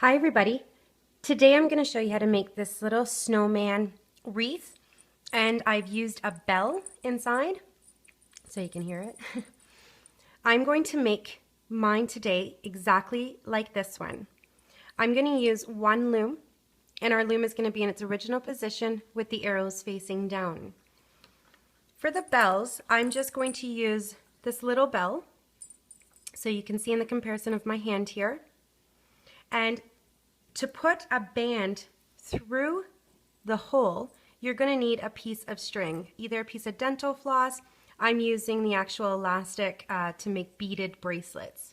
Hi everybody. Today I'm going to show you how to make this little snowman wreath, and I've used a bell inside so you can hear it. I'm going to make mine today exactly like this one. I'm going to use one loom, and our loom is going to be in its original position with the arrows facing down. For the bells, I'm just going to use this little bell, so you can see in the comparison of my hand here. And to put a band through the hole, you're going to need a piece of string, either a piece of dental floss. I'm using the actual elastic to make beaded bracelets.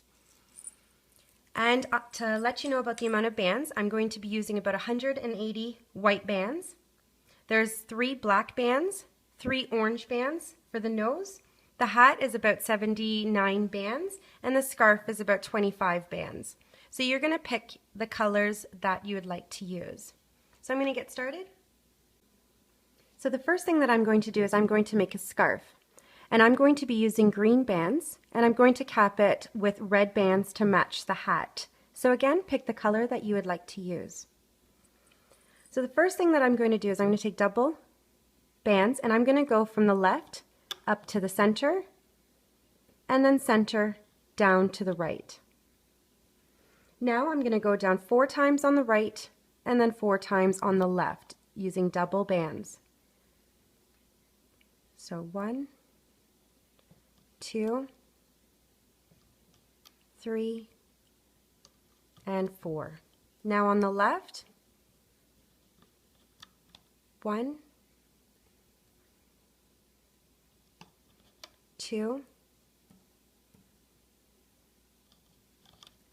And to let you know about the amount of bands, I'm going to be using about 180 white bands. There's 3 black bands, 3 orange bands for the nose. The hat is about 79 bands, and the scarf is about 25 bands. So you're going to pick the colors that you would like to use. So I'm going to get started. So the first thing that I'm going to do is I'm going to make a scarf. And I'm going to be using green bands, and I'm going to cap it with red bands to match the hat. So again, pick the color that you would like to use. So the first thing that I'm going to do is I'm going to take double bands, and I'm going to go from the left up to the center, and then center down to the right. Now I'm going to go down 4 times on the right and then 4 times on the left using double bands. So 1, 2, 3, and 4. Now on the left, 1, 2,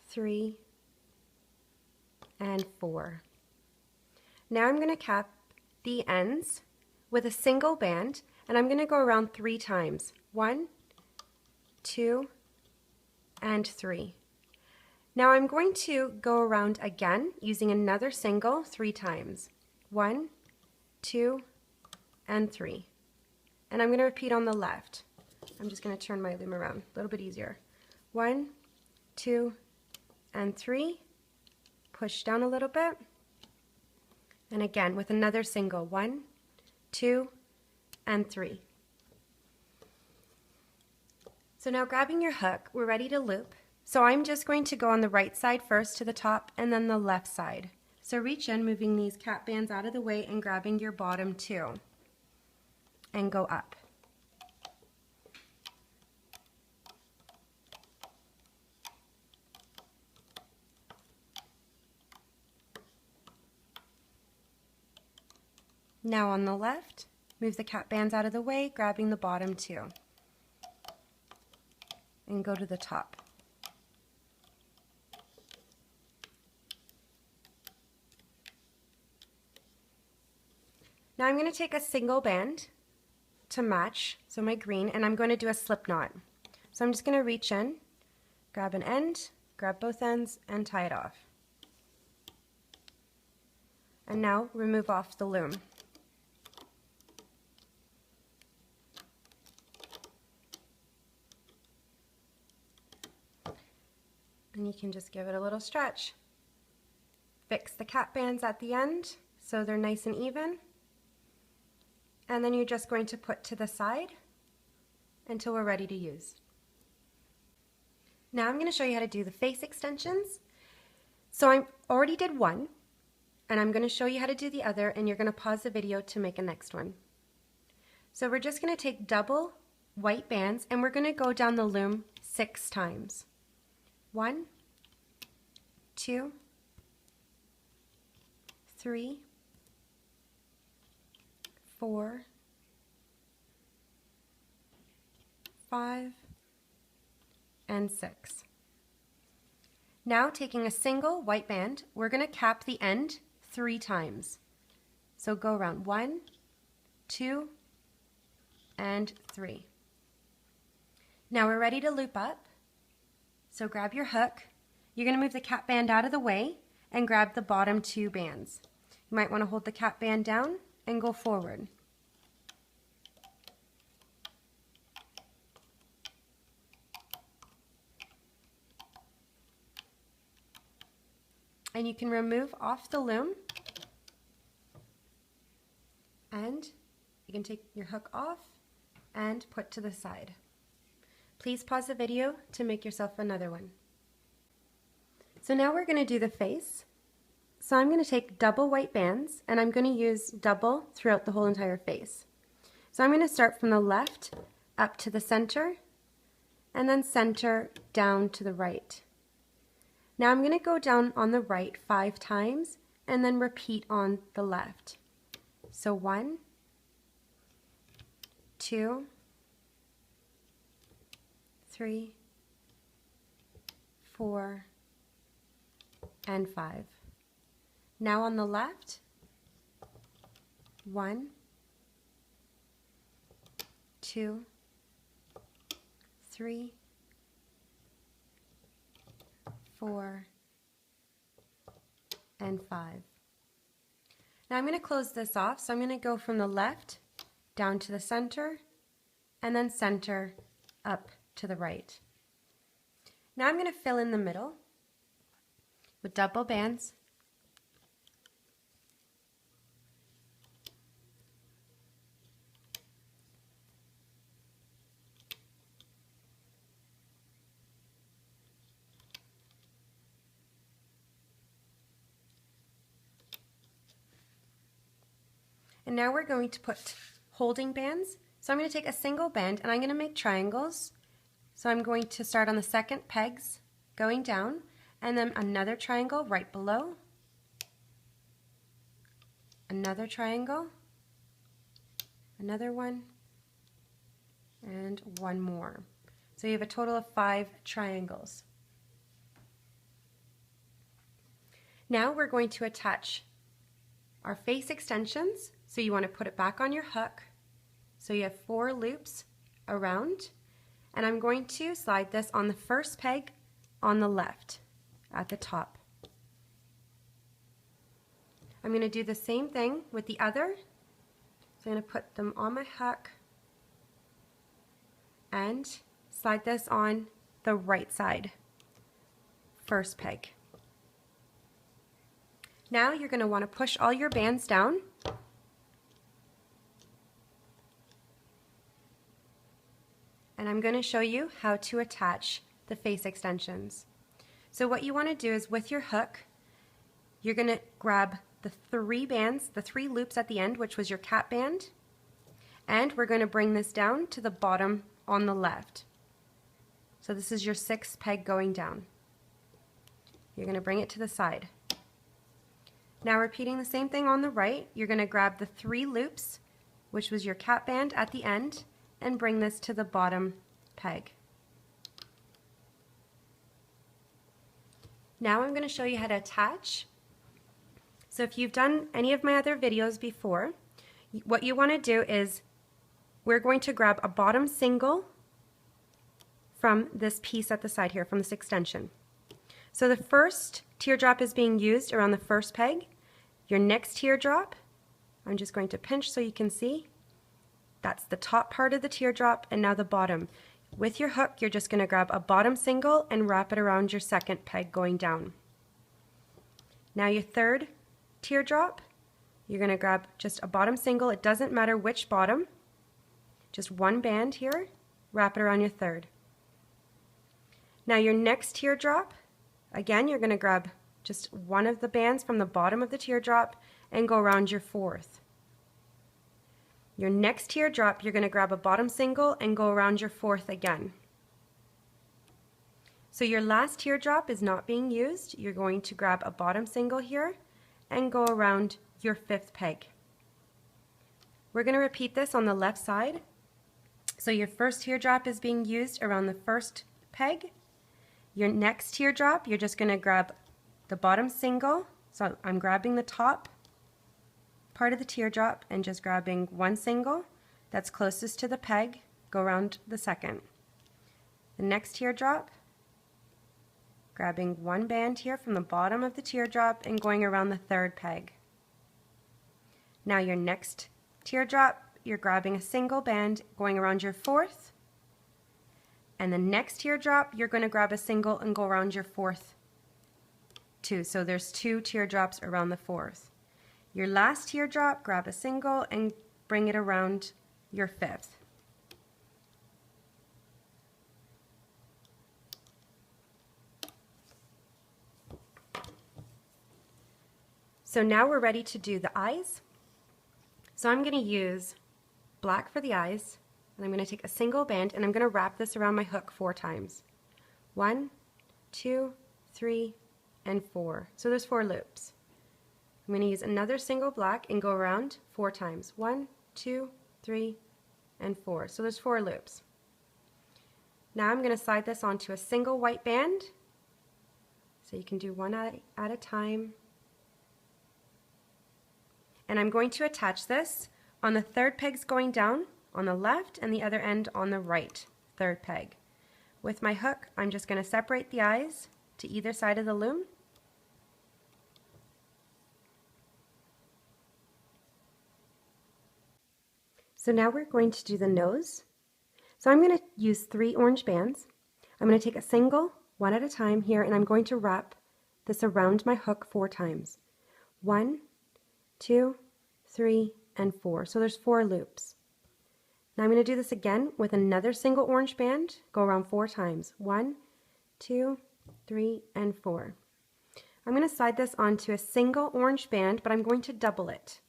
3, and 4. Now I'm going to cap the ends with a single band, and I'm going to go around 3 times. 1, 2, and 3. Now I'm going to go around again using another single 3 times. 1, 2, and 3. And I'm going to repeat on the left. I'm just going to turn my loom around, a little bit easier. 1, 2, and 3. Push down a little bit, and again with another single. 1, 2, and 3. So now grabbing your hook, we're ready to loop. So I'm just going to go on the right side first to the top and then the left side. So reach in, moving these cap bands out of the way and grabbing your bottom 2 and go up. Now on the left, move the cap bands out of the way, grabbing the bottom 2, and go to the top. Now I'm going to take a single band to match, so my green, and I'm going to do a slip knot. So I'm just going to reach in, grab an end, grab both ends, and tie it off. And now remove off the loom. And you can just give it a little stretch. Fix the cap bands at the end so they're nice and even. And then you're just going to put to the side until we're ready to use. Now I'm going to show you how to do the face extensions. So I already did one, and I'm going to show you how to do the other, and you're going to pause the video to make a next one. So we're just going to take double white bands, and we're going to go down the loom 6 times. 1, 2, 3, 4, 5, and 6. Now taking a single white band, we're going to cap the end 3 times. So go around 1, 2, and 3. Now we're ready to loop up. So grab your hook. You're going to move the cap band out of the way and grab the bottom 2 bands. You might want to hold the cap band down and go forward. and you can remove off the loom, and you can take your hook off and put to the side. Please pause the video to make yourself another one. So now we're going to do the face. So I'm going to take double white bands, and I'm going to use double throughout the whole entire face. So I'm going to start from the left up to the center, and then center down to the right. Now I'm going to go down on the right 5 times, and then repeat on the left. So 1, 2, 3, 4, and 5. Now on the left, 1, 2, 3, 4, and 5. Now I'm going to close this off, so I'm going to go from the left down to the center, and then center up to the right. Now I'm going to fill in the middle with double bands. And now we're going to put holding bands. So I'm going to take a single band and I'm going to make triangles. So I'm going to start on the second pegs going down, and then another triangle right below, another triangle, another one, and one more. So you have a total of 5 triangles. Now we're going to attach our face extensions. So you want to put it back on your hook. So you have 4 loops around, and I'm going to slide this on the first peg on the left at the top. I'm going to do the same thing with the other. So I'm going to put them on my hook and slide this on the right side, first peg. Now you're going to want to push all your bands down. And I'm going to show you how to attach the face extensions. So what you want to do is with your hook, you're going to grab the 3 bands, the 3 loops at the end, which was your cap band, and we're going to bring this down to the bottom on the left. So this is your 6th peg going down. You're going to bring it to the side. Now repeating the same thing on the right, you're going to grab the 3 loops, which was your cap band at the end, and bring this to the bottom peg. Now I'm going to show you how to attach. So if you've done any of my other videos before, what you want to do is we're going to grab a bottom single from this piece at the side here, from this extension. So the first teardrop is being used around the first peg. Your next teardrop, I'm just going to pinch so you can see, that's the top part of the teardrop, and now the bottom. With your hook, you're just going to grab a bottom single and wrap it around your second peg going down. Now your third teardrop, you're going to grab just a bottom single. It doesn't matter which bottom, just one band here, wrap it around your third. Now your next teardrop, again, you're going to grab just one of the bands from the bottom of the teardrop and go around your 4th. Your next teardrop, you're going to grab a bottom single and go around your 4th again. So your last teardrop is not being used. You're going to grab a bottom single here and go around your 5th peg. We're going to repeat this on the left side. So your first teardrop is being used around the first peg. Your next teardrop, you're just going to grab the bottom single. So I'm grabbing the top part of the teardrop and just grabbing one single that's closest to the peg, go around the second. The next teardrop, grabbing one band here from the bottom of the teardrop and going around the 3rd peg. Now your next teardrop, you're grabbing a single band going around your 4th, and the next teardrop you're going to grab a single and go around your 4th 2. So there's 2 teardrops around the 4th. Your last teardrop, grab a single and bring it around your 5th. So now we're ready to do the eyes. So I'm going to use black for the eyes, and I'm going to take a single band and I'm going to wrap this around my hook 4 times. 1, 2, 3, and 4. So there's 4 loops. I'm going to use another single black and go around 4 times. 1, 2, 3, and 4. So there's 4 loops. Now I'm going to slide this onto a single white band. So you can do one at a time. And I'm going to attach this on the 3rd pegs going down on the left and the other end on the right 3rd peg. With my hook, I'm just going to separate the eyes to either side of the loom. So now we're going to do the nose. So I'm going to use 3 orange bands. I'm going to take a single, one at a time here, and I'm going to wrap this around my hook 4 times. 1, 2, 3, and 4. So there's 4 loops. Now I'm going to do this again with another single orange band. Go around 4 times. 1, 2, 3, and 4. I'm going to slide this onto a single orange band, but I'm going to double it.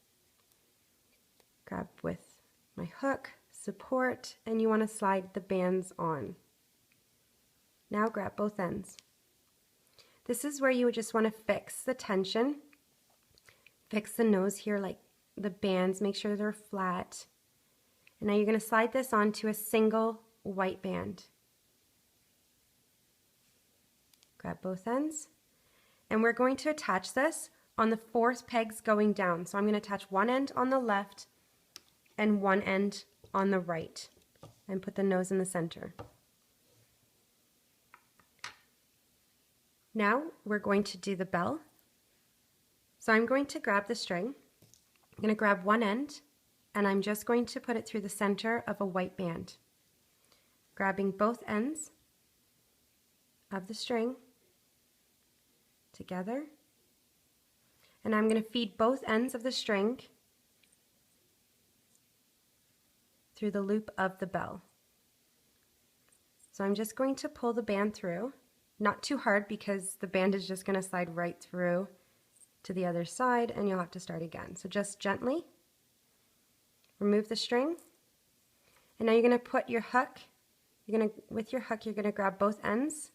Grab with my hook, support, and you want to slide the bands on. Now grab both ends. This is where you would just want to fix the tension. Fix the nose here, like the bands, make sure they're flat. And now you're going to slide this onto a single white band. Grab both ends. And we're going to attach this on the 4th pegs going down. So I'm going to attach one end on the left and one end on the right and put the nose in the center. Now we're going to do the bell. So I'm going to grab the string. I'm going to grab one end and I'm just going to put it through the center of a white band. Grabbing both ends of the string together, and I'm going to feed both ends of the string through the loop of the bell. So I'm just going to pull the band through, not too hard because the band is just going to slide right through to the other side and you'll have to start again. So just gently remove the string, and now you're going to put your hook, with your hook you're going to grab both ends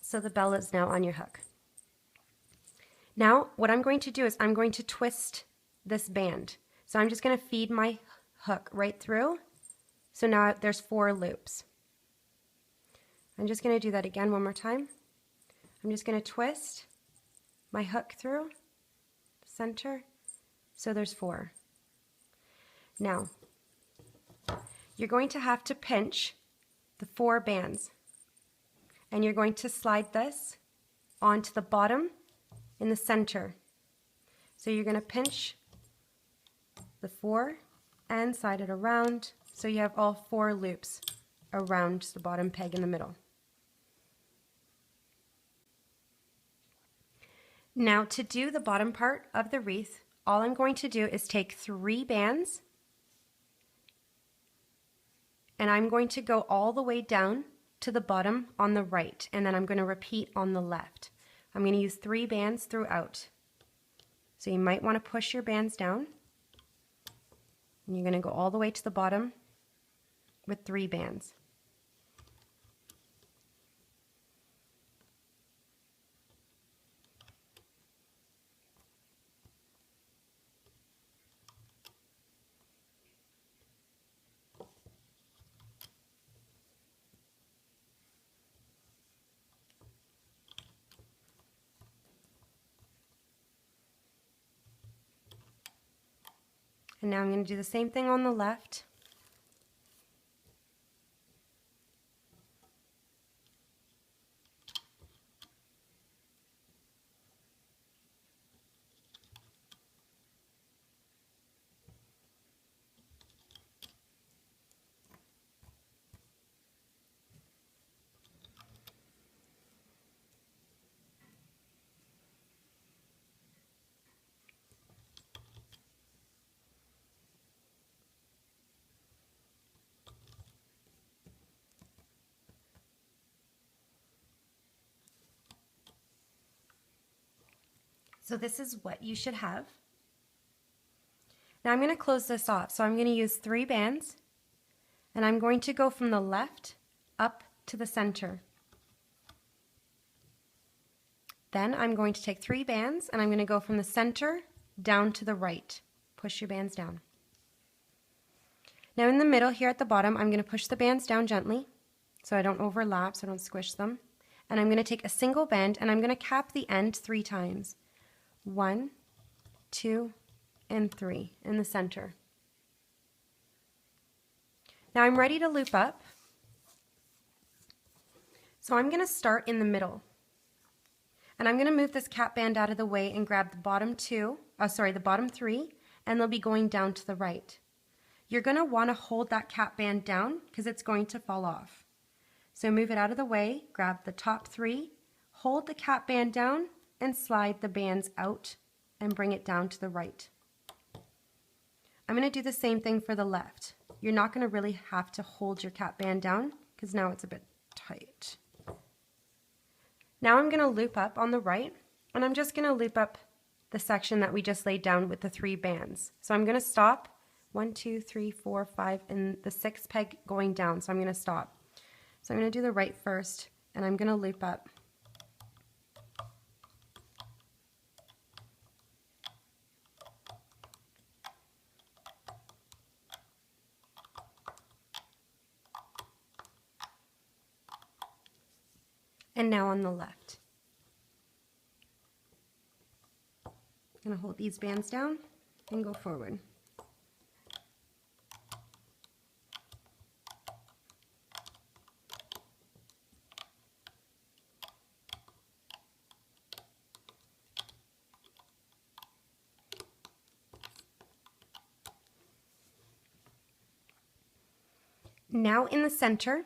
so the bell is now on your hook. Now what I'm going to do is I'm going to twist this band. So I'm just going to feed my hook right through. So now there's 4 loops. I'm just going to do that again one more time. I'm just going to twist my hook through the center. So there's 4. Now, you're going to have to pinch the 4 bands. And you're going to slide this onto the bottom in the center. So you're going to pinch the 4 and slide it around so you have all 4 loops around the bottom peg in the middle. Now to do the bottom part of the wreath, all I'm going to do is take 3 bands and I'm going to go all the way down to the bottom on the right, and then I'm going to repeat on the left. I'm going to use 3 bands throughout. So you might want to push your bands down, and you're going to go all the way to the bottom with 3 bands. And now I'm going to do the same thing on the left. So this is what you should have. Now I'm going to close this off. So I'm going to use 3 bands, and I'm going to go from the left up to the center. Then I'm going to take 3 bands, and I'm going to go from the center down to the right. Push your bands down. Now in the middle here at the bottom, I'm going to push the bands down gently so I don't overlap, so I don't squish them. And I'm going to take a single band, and I'm going to cap the end 3 times. 1, 2, and 3 in the center. Now I'm ready to loop up. So I'm going to start in the middle. And I'm going to move this cap band out of the way and grab the bottom 3, and they'll be going down to the right. You're going to want to hold that cap band down because it's going to fall off. So move it out of the way, grab the top 3, hold the cap band down, and slide the bands out and bring it down to the right. I'm going to do the same thing for the left. You're not going to really have to hold your cap band down because now it's a bit tight. Now I'm going to loop up on the right, and I'm just going to loop up the section that we just laid down with the 3 bands. So I'm going to stop 1, 2, 3, 4, 5, and the 6th peg going down. So I'm going to stop. So I'm going to do the right first, and I'm going to loop up. And now on the left. I'm going to hold these bands down and go forward. Now in the center,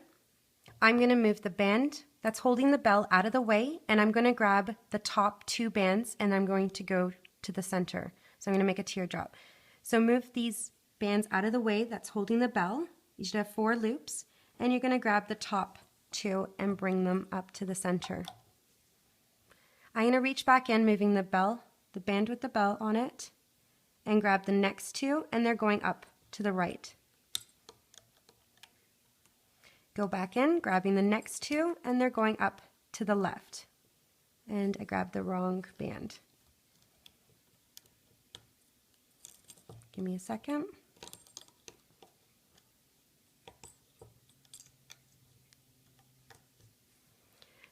I'm going to move the band that's holding the bell out of the way, and I'm going to grab the top 2 bands, and I'm going to go to the center. So I'm going to make a teardrop. So move these bands out of the way that's holding the bell. You should have 4 loops, and you're going to grab the top 2 and bring them up to the center. I'm going to reach back in, moving the band with the bell on it, and grab the next 2, and they're going up to the right. Go back in, grabbing the next 2, and they're going up to the left. And I grabbed the wrong band. Give me a second.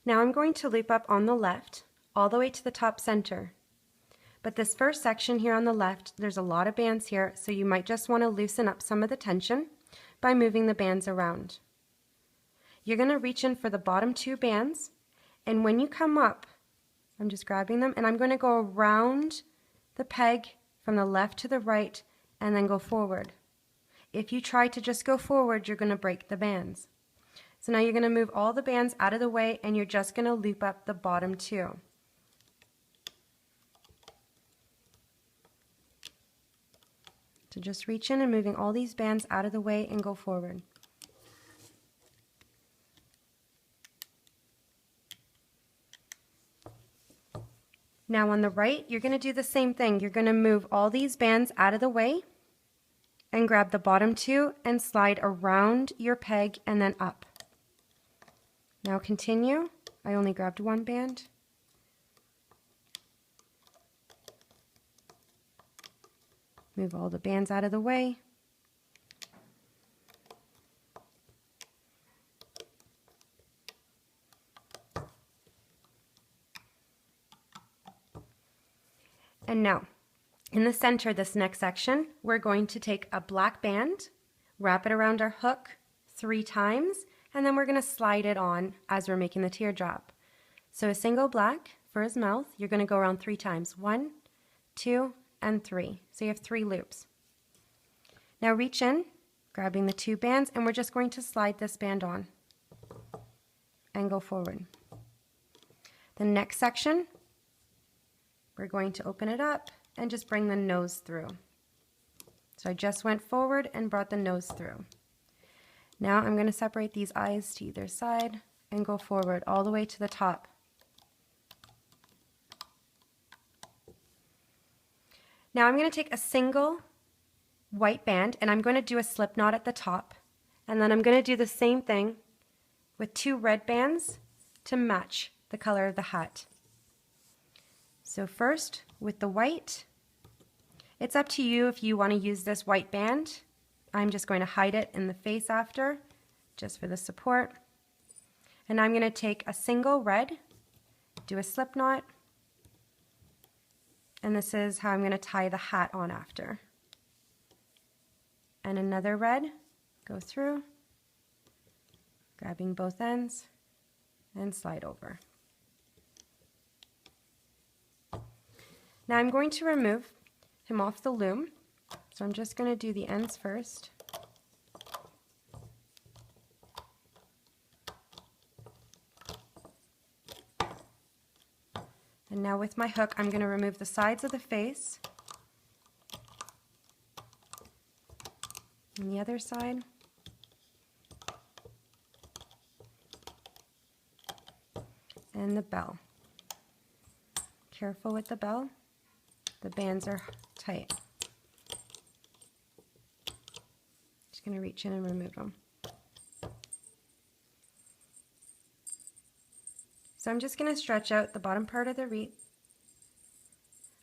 Now I'm going to loop up on the left, all the way to the top center. But this first section here on the left, there's a lot of bands here, so you might just want to loosen up some of the tension by moving the bands around. You're going to reach in for the bottom 2 bands, and when you come up, I'm just grabbing them, and I'm going to go around the peg from the left to the right and then go forward. If you try to just go forward, you're going to break the bands. So now you're going to move all the bands out of the way, and you're just going to loop up the bottom 2. So just reach in and moving all these bands out of the way and go forward. Now on the right, you're going to do the same thing. You're going to move all these bands out of the way and grab the bottom 2 and slide around your peg and then up. Now continue. I only grabbed 1 band. Move all the bands out of the way. And now, in the center of this next section, we're going to take a black band, wrap it around our hook 3 times, and then we're going to slide it on as we're making the teardrop. So a single black for his mouth, you're going to go around 3 times. 1, 2, and 3. So you have 3 loops. Now reach in, grabbing the 2 bands, and we're just going to slide this band on and go forward. The next section, we're going to open it up and just bring the nose through. So I just went forward and brought the nose through. Now I'm going to separate these eyes to either side and go forward all the way to the top. Now I'm going to take a single white band and I'm going to do a slip knot at the top, and then I'm going to do the same thing with 2 red bands to match the color of the hat. So first with the white, it's up to you if you want to use this white band. I'm just going to hide it in the face after, just for the support. And I'm going to take a single red, do a slip knot, and this is how I'm going to tie the hat on after. And another red, go through, grabbing both ends, and slide over. Now I'm going to remove him off the loom, so I'm just going to do the ends first. And now with my hook, I'm going to remove the sides of the face and the other side. And the bell. Careful with the bell. The bands are tight. Just going to reach in and remove them. So I'm just going to stretch out the bottom part of the wreath.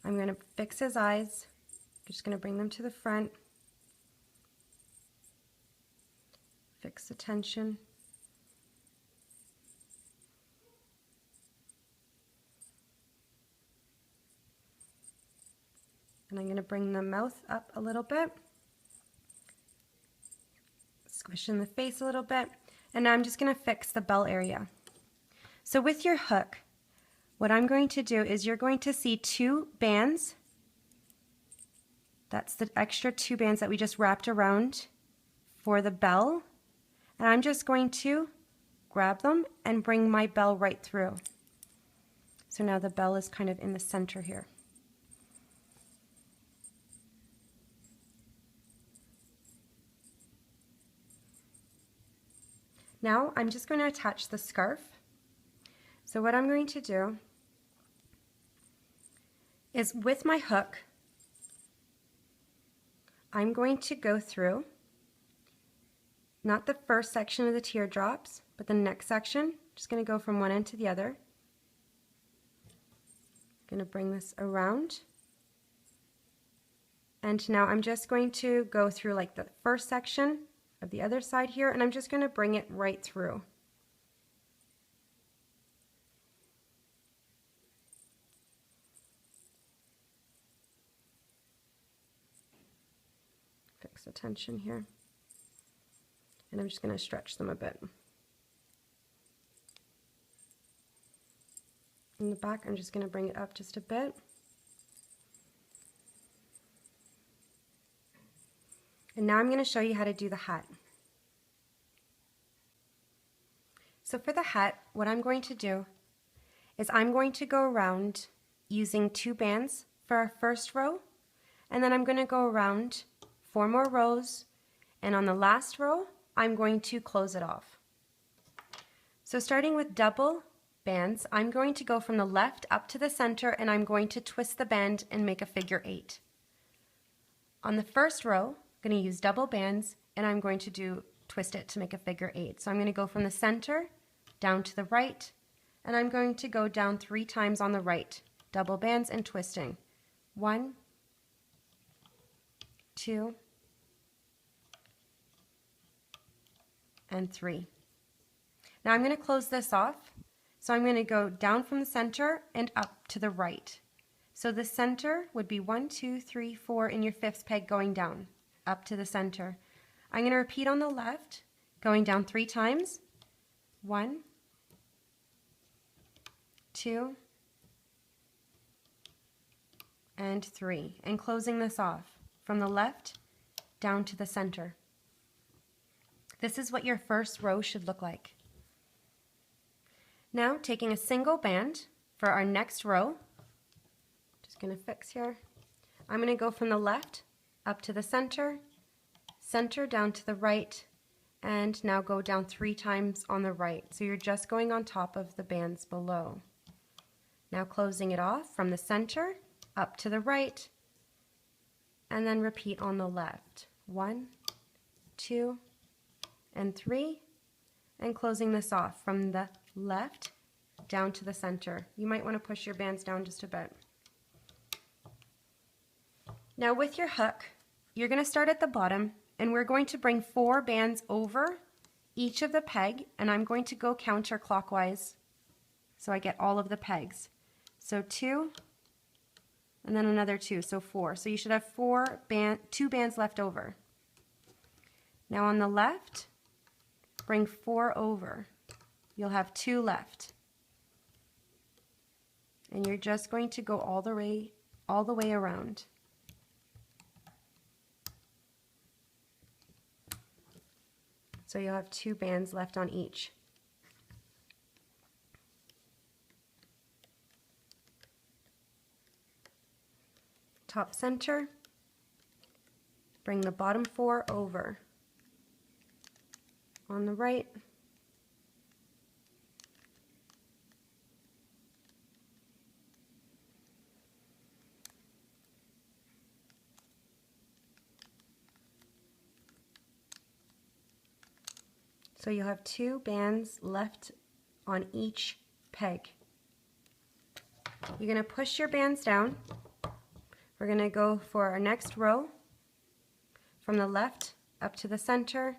I'm going to fix his eyes. I'm just going to bring them to the front. Fix the tension. And I'm going to bring the mouth up a little bit. Squish in the face a little bit. And now I'm just going to fix the bell area. So with your hook, what I'm going to do is you're going to see 2 bands. That's the extra 2 bands that we just wrapped around for the bell. And I'm just going to grab them and bring my bell right through. So now the bell is kind of in the center here. Now I'm just going to attach the scarf. So what I'm going to do is with my hook, I'm going to go through, not the first section of the teardrops, but the next section. Just going to go from one end to the other. Going to bring this around. And now I'm just going to go through like the first section of the other side here, and I'm just going to bring it right through. Fix the tension here. And I'm just going to stretch them a bit. In the back, I'm just going to bring it up just a bit. And now I'm going to show you how to do the hat. So for the hat, what I'm going to do is I'm going to go around using 2 bands for our first row, and then I'm going to go around 4 more rows, and on the last row, I'm going to close it off. So starting with double bands, I'm going to go from the left up to the center, and I'm going to twist the band and make a figure 8. On the first row, I'm going to use double bands, and I'm going to twist it to make a figure 8. So I'm going to go from the center down to the right, and I'm going to go down 3 times on the right, double bands and twisting. 1, 2, and 3. Now I'm going to close this off, so I'm going to go down from the center and up to the right. So the center would be 1, 2, 3, 4 in your 5th peg going down, up to the center. I'm going to repeat on the left, going down 3 times. 1, 2, and 3. And closing this off from the left down to the center. This is what your first row should look like. Now taking a single band for our next row, just going to fix here. I'm going to go from the left up to the center, center down to the right, and now go down 3 times on the right. So you're just going on top of the bands below. Now closing it off from the center up to the right, and then repeat on the left. 1, 2, and 3, and closing this off from the left down to the center. You might want to push your bands down just a bit. Now with your hook, you're going to start at the bottom, and we're going to bring 4 bands over each of the peg, and I'm going to go counterclockwise so I get all of the pegs. So 2, and then another 2, so 4. So you should have 2 bands left over. Now on the left, bring 4 over. You'll have 2 left. And you're just going to go all the way around. So you'll have 2 bands left on each. Top center, bring the bottom 4 over. On the right, so you'll have 2 bands left on each peg. You're going to push your bands down. We're going to go for our next row from the left up to the center,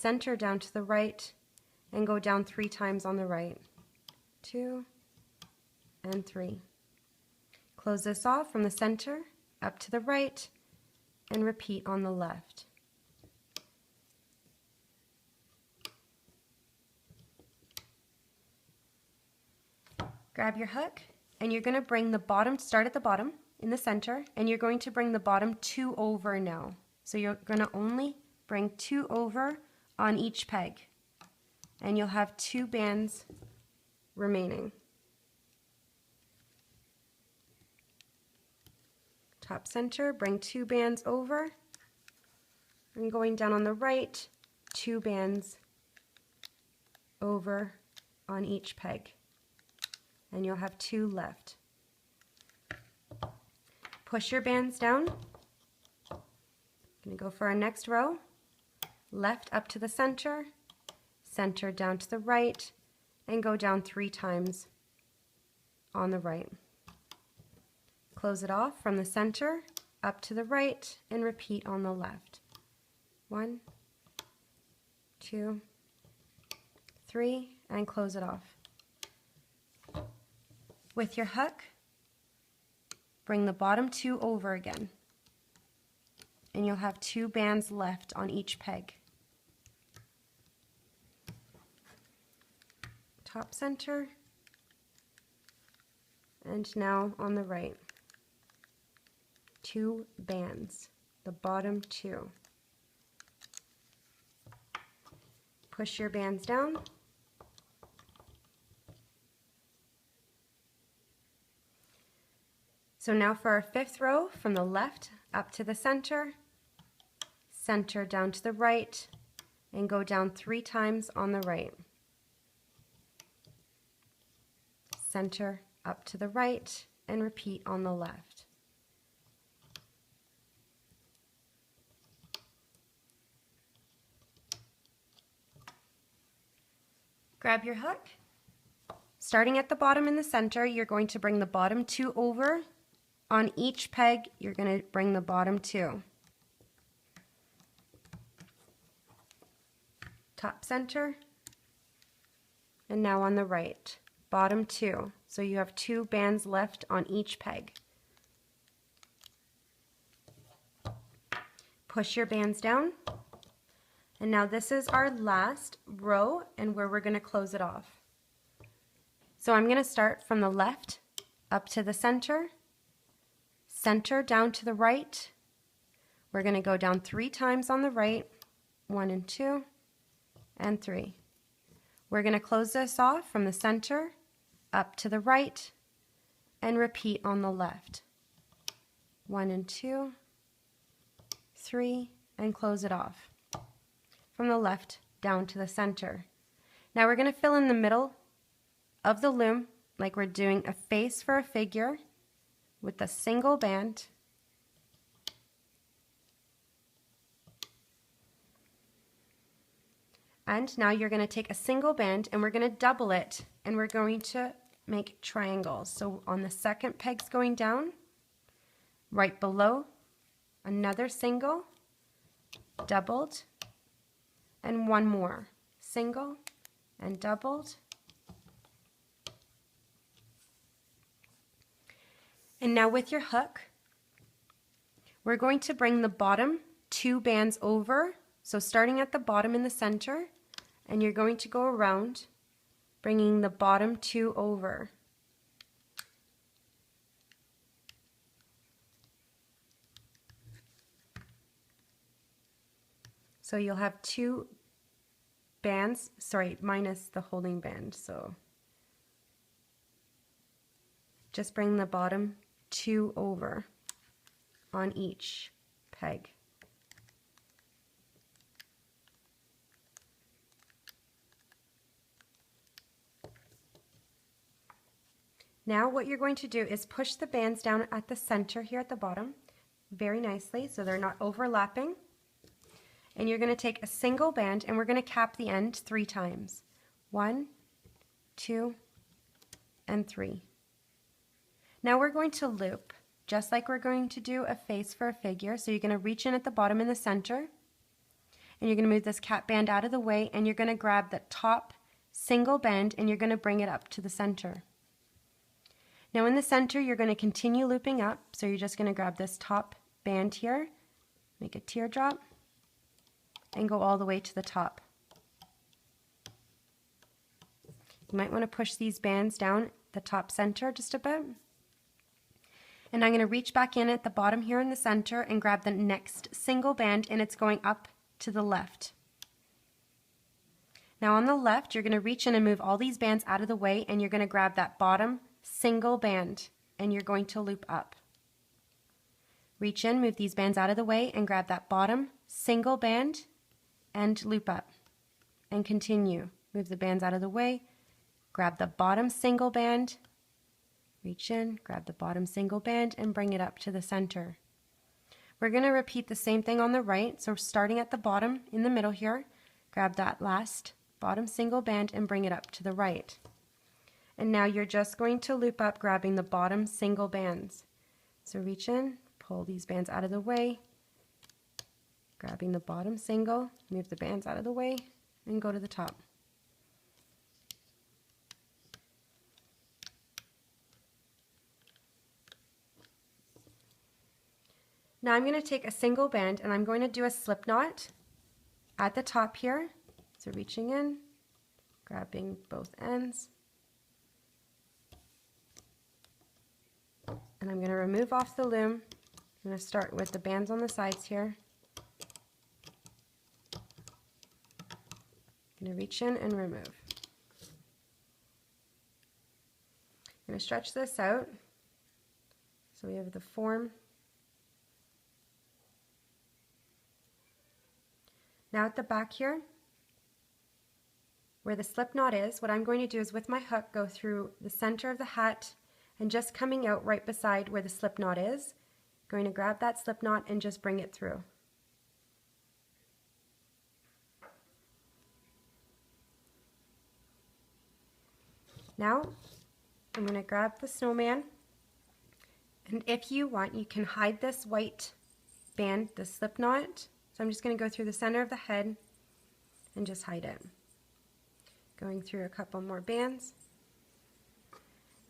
center down to the right, and go down 3 times on the right. 2 and 3. Close this off from the center up to the right and repeat on the left. Grab your hook, and you're going to bring the bottom, start at the bottom in the center, and you're going to bring the bottom 2 over now. So you're going to only bring 2 over on each peg, and you'll have 2 bands remaining. Top center, bring 2 bands over, and going down on the right, 2 bands over on each peg, and you'll have 2 left. Push your bands down. Going to go for our next row. Left up to the center, center down to the right, and go down 3 times on the right. Close it off from the center up to the right and repeat on the left. 1, 2, 3, and close it off. With your hook, bring the bottom 2 over again, and you'll have 2 bands left on each peg. Top center, and now on the right, 2 bands, the bottom 2. Push your bands down. So now for our 5th row, from the left up to the center, center down to the right, and go down 3 times on the right. Center up to the right, and repeat on the left. Grab your hook. Starting at the bottom in the center, you're going to bring the bottom 2 over. On each peg, you're going to bring the bottom 2. Top center, and now on the right, bottom 2. So you have 2 bands left on each peg. Push your bands down, and now this is our last row and where we're going to close it off. So I'm going to start from the left up to the center, center down to the right. We're going to go down 3 times on the right, 1 and 2 and 3. We're going to close this off from the center up to the right and repeat on the left. 1 and 2, 3, and close it off from the left down to the center. Now we're going to fill in the middle of the loom like we're doing a face for a figure with a single band, And now you're going to take a single band and we're going to double it, and we're going to make triangles. So on the second peg's going down, right below, another single, doubled, and one more, single and doubled. And now with your hook, we're going to bring the bottom 2 bands over. So starting at the bottom in the center, and you're going to go around, bringing the bottom 2 over. So you'll have 2 bands, sorry, minus the holding band. So just bring the bottom 2 over on each peg. Now what you're going to do is push the bands down at the center here at the bottom very nicely so they're not overlapping. And you're going to take a single band and we're going to cap the end 3 times. 1, 2, and 3. Now we're going to loop just like we're going to do a face for a figure. So you're going to reach in at the bottom in the center, and you're going to move this cap band out of the way, and you're going to grab the top single band and you're going to bring it up to the center. Now in the center, you're going to continue looping up, so you're just going to grab this top band here, make a teardrop, and go all the way to the top. You might want to push these bands down the top center just a bit. And I'm going to reach back in at the bottom here in the center and grab the next single band, and it's going up to the left. Now on the left, you're going to reach in and move all these bands out of the way, and you're going to grab that bottom single band and you're going to loop up. Reach in, move these bands out of the way, and grab that bottom single band and loop up. And continue. Move the bands out of the way, grab the bottom single band, reach in, grab the bottom single band, and bring it up to the center. We're going to repeat the same thing on the right. So starting at the bottom in the middle here, grab that last bottom single band and bring it up to the right. And now you're just going to loop up, grabbing the bottom single bands. So reach in, pull these bands out of the way, grabbing the bottom single, move the bands out of the way, and go to the top. Now I'm going to take a single band and I'm going to do a slip knot at the top here. So reaching in, grabbing both ends, and I'm going to remove off the loom. I'm going to start with the bands on the sides here. I'm going to reach in and remove. I'm going to stretch this out so we have the form. Now at the back here, where the slip knot is, what I'm going to do is with my hook go through the center of the hat and just coming out right beside where the slip knot is, going to grab that slip knot and just bring it through. Now I'm going to grab the snowman, and if you want, you can hide this white band, the slip knot. So I'm just going to go through the center of the head and just hide it. Going through a couple more bands.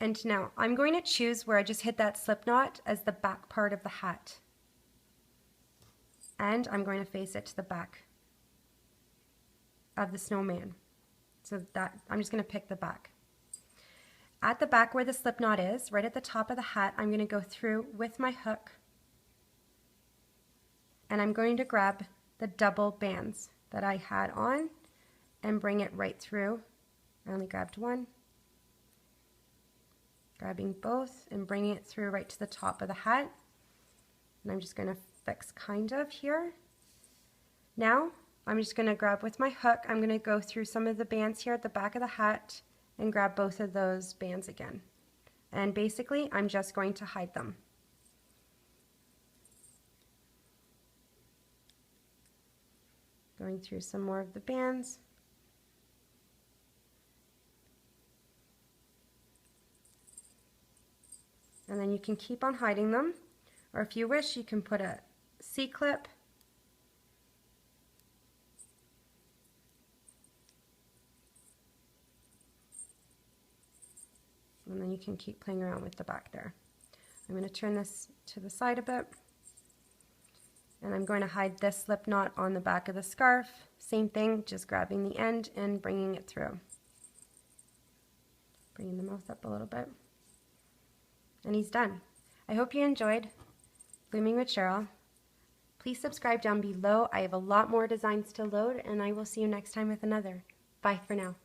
And now I'm going to choose where I just hit that slip knot as the back part of the hat. And I'm going to face it to the back of the snowman. So that I'm just going to pick the back. At the back where the slip knot is, right at the top of the hat, I'm going to go through with my hook, and I'm going to grab the double bands that I had on and bring it right through. I only grabbed one. Grabbing both and bringing it through right to the top of the hat. And I'm just going to fix kind of here. Now I'm just going to grab with my hook, I'm going to go through some of the bands here at the back of the hat and grab both of those bands again. And basically I'm just going to hide them. Going through some more of the bands, And then you can keep on hiding them, or if you wish, you can put a C-clip and then you can keep playing around with the back there. I'm going to turn this to the side a bit, and I'm going to hide this slip knot on the back of the scarf. Same thing, just grabbing the end and bringing it through. Bringing the mouth up a little bit. And he's done. I hope you enjoyed Looming with Cheryl. Please subscribe down below. I have a lot more designs to load, and I will see you next time with another. Bye for now.